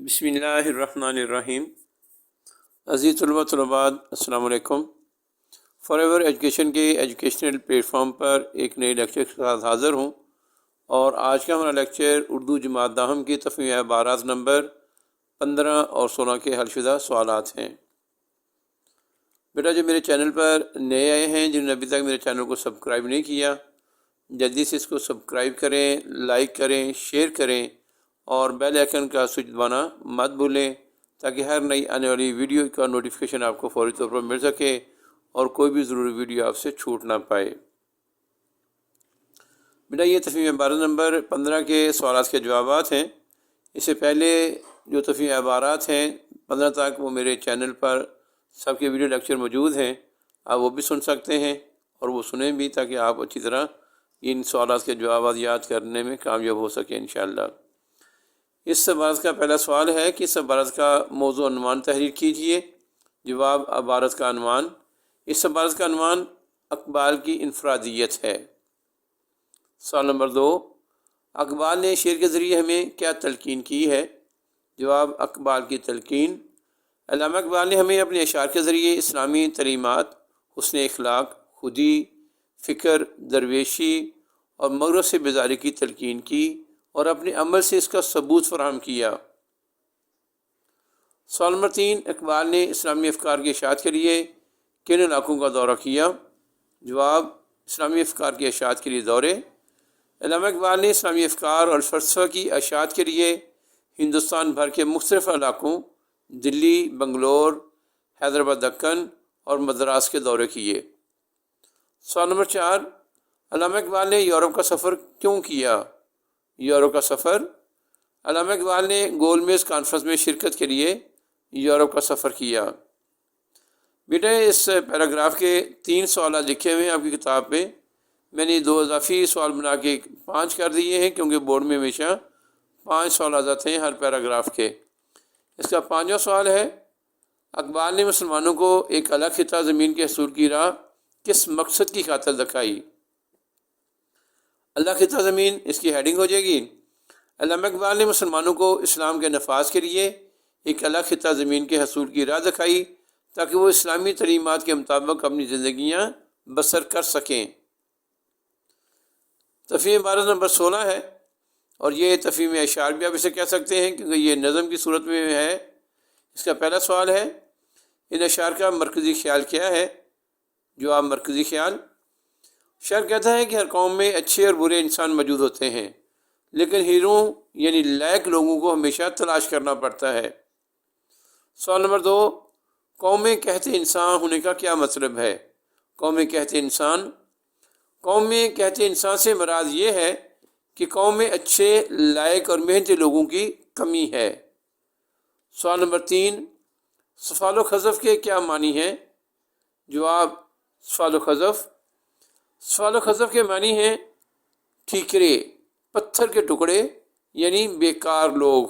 بسم اللہ الرحمن الرحیم۔ عزیز طلباء طلبات السلام علیکم۔ فار ایور ایجوکیشن کے ایجوکیشنل پلیٹ فارم پر ایک نئے لیکچر کے ساتھ حاضر ہوں، اور آج کا ہمارا لیکچر اردو جماعت داہم کی تفہیم عبارات نمبر 15 اور 16 کے حل شدہ سوالات ہیں۔ بیٹا جو میرے چینل پر نئے آئے ہیں، جنہوں نے ابھی تک میرے چینل کو سبسکرائب نہیں کیا، جلدی سے اس کو سبسکرائب کریں، لائک کریں، شیئر کریں اور بیل آئیکن کا سوئچ دبانا مت بھولیں، تاکہ ہر نئی آنے والی ویڈیو کا نوٹیفیکیشن آپ کو فوری طور پر مل سکے اور کوئی بھی ضروری ویڈیو آپ سے چھوٹ نہ پائے۔ بیٹا یہ تفہیم عبارت نمبر 15 کے سوالات کے جوابات ہیں۔ اس سے پہلے جو تفہیم عبارات ہیں 15 تک، وہ میرے چینل پر سب کے ویڈیو لیکچر موجود ہیں، آپ وہ بھی سن سکتے ہیں اور وہ سنیں بھی، تاکہ آپ اچھی طرح ان سوالات کے جوابات یاد کرنے میں کامیاب ہو سکیں انشاءاللہ۔ اس عبارت کا پہلا سوال ہے کہ اس عبارت کا موضوع عنوان تحریر کیجیے۔ جواب: عبارت کا عنوان۔ اس عبارت کا عنوان اقبال کی انفرادیت ہے۔ سوال نمبر 2، اقبال نے شعر کے ذریعے ہمیں کیا تلقین کی ہے؟ جواب: اقبال کی تلقین۔ علامہ اقبال نے ہمیں اپنے اشعار کے ذریعے اسلامی تعلیمات، حسن اخلاق، خودی، فکر، درویشی اور مغرب سے بیزاری کی تلقین کی اور اپنے عمل سے اس کا ثبوت فراہم کیا۔ سوال نمبر 3، اقبال نے اسلامی افکار کی اشاعت کے لیے کن علاقوں کا دورہ کیا؟ جواب: اسلامی افکار کی اشاعت کے لیے دورے۔ علامہ اقبال نے اسلامی افکار اور فلسفہ کی اشاعت کے لیے ہندوستان بھر کے مختلف علاقوں، دلی، بنگلور، حیدرآباد دکن اور مدراس کے دورے کیے۔ سوال نمبر 4، علامہ اقبال نے یورپ کا سفر کیوں کیا؟ یورپ کا سفر۔ علامہ اقبال نے گول میز کانفرنس میں شرکت کے لیے یورپ کا سفر کیا۔ بیٹا اس پیراگراف کے 3 سوالات لکھے ہوئے ہیں آپ کی کتاب پہ، میں نے 2 اضافی سوال بنا کے 5 کر دیے ہیں، کیونکہ بورڈ میں ہمیشہ 5 سوالات آتے ہیں ہر پیراگراف کے۔ اس کا 5واں سوال ہے، اقبال نے مسلمانوں کو ایک الگ خطہ زمین کے حصول کی راہ کس مقصد کی خاطر دکھائی؟ الگ خطہ زمین اس کی ہیڈنگ ہو جائے گی۔ علامہ اقبال نے مسلمانوں کو اسلام کے نفاذ کے لیے ایک الگ خطہ زمین کے حصول کی راہ دکھائی، تاکہ وہ اسلامی تعلیمات کے مطابق اپنی زندگیاں بسر کر سکیں۔ تفہیم عبارت نمبر 16 ہے، اور یہ تفہیم اشعار بھی آپ اسے کہہ سکتے ہیں، کیونکہ یہ نظم کی صورت میں ہے۔ اس کا پہلا سوال ہے، ان اشعار کا مرکزی خیال کیا ہے؟ جواب: مرکزی خیال۔ شاعر کہتا ہے کہ ہر قوم میں اچھے اور برے انسان موجود ہوتے ہیں، لیکن ہیروں یعنی لائق لوگوں کو ہمیشہ تلاش کرنا پڑتا ہے۔ سوال نمبر 2، قومیں کہتے انسان ہونے کا کیا مطلب ہے؟ قومیں کہتے انسان۔ قومیں کہتے انسان سے مراد یہ ہے کہ قوم میں اچھے، لائق اور محنتی لوگوں کی کمی ہے۔ سوال نمبر 3، صفال و خزف کے کیا معنی ہیں؟ جواب: صفال و خزف۔ صفال و خزف کے معنی ہیں ٹھیکرے، پتھر کے ٹکڑے، یعنی بیکار لوگ۔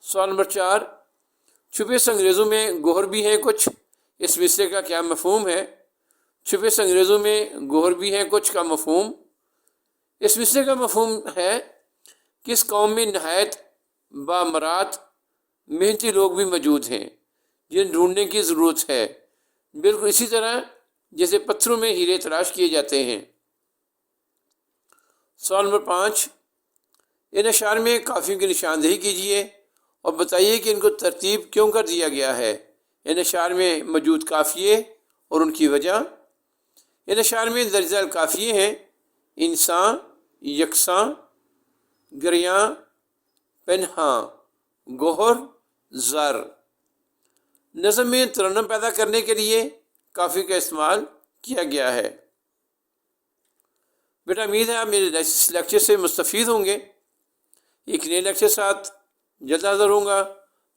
سوال نمبر 4، چھپے سنگریزوں میں گوہر بھی ہے کچھ، اس مصرے کا کیا مفہوم ہے؟ چھپے سنگریزوں میں گوہر بھی ہے کچھ کا مفہوم۔ اس مصرے کا مفہوم ہے کہ اس قوم میں نہایت بامرات محنتی لوگ بھی موجود ہیں، جنہیں ڈھونڈنے کی ضرورت ہے، بالکل اسی طرح جیسے پتھروں میں ہیرے تلاش کیے جاتے ہیں۔ سوال نمبر 5، ان اشعار میں قافیوں کی نشاندہی کیجیے اور بتائیے کہ ان کو ترتیب کیوں کر دیا گیا ہے۔ ان اشعار میں موجود قافیے اور ان کی وجہ۔ ان اشعار میں درج ذیل قافیے ہیں: انساں، یکساں، گریاں، پنہاں، گوہر، زر۔ نظم میں ترنم پیدا کرنے کے لیے قافیے کا استعمال کیا گیا ہے۔ بیٹا امید ہے آپ میرے اس لیکچر سے مستفید ہوں گے۔ ایک نئے لیکچر ساتھ جلد حاضر ہوں گا،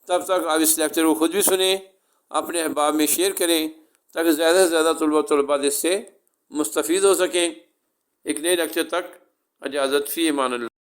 تب تک آپ اس لیکچر کو خود بھی سنیں، اپنے احباب میں شیئر کریں، تاکہ زیادہ سے زیادہ طلباء اس سے مستفید ہو سکیں۔ ایک نئے لیکچر تک اجازت، فی امان اللہ۔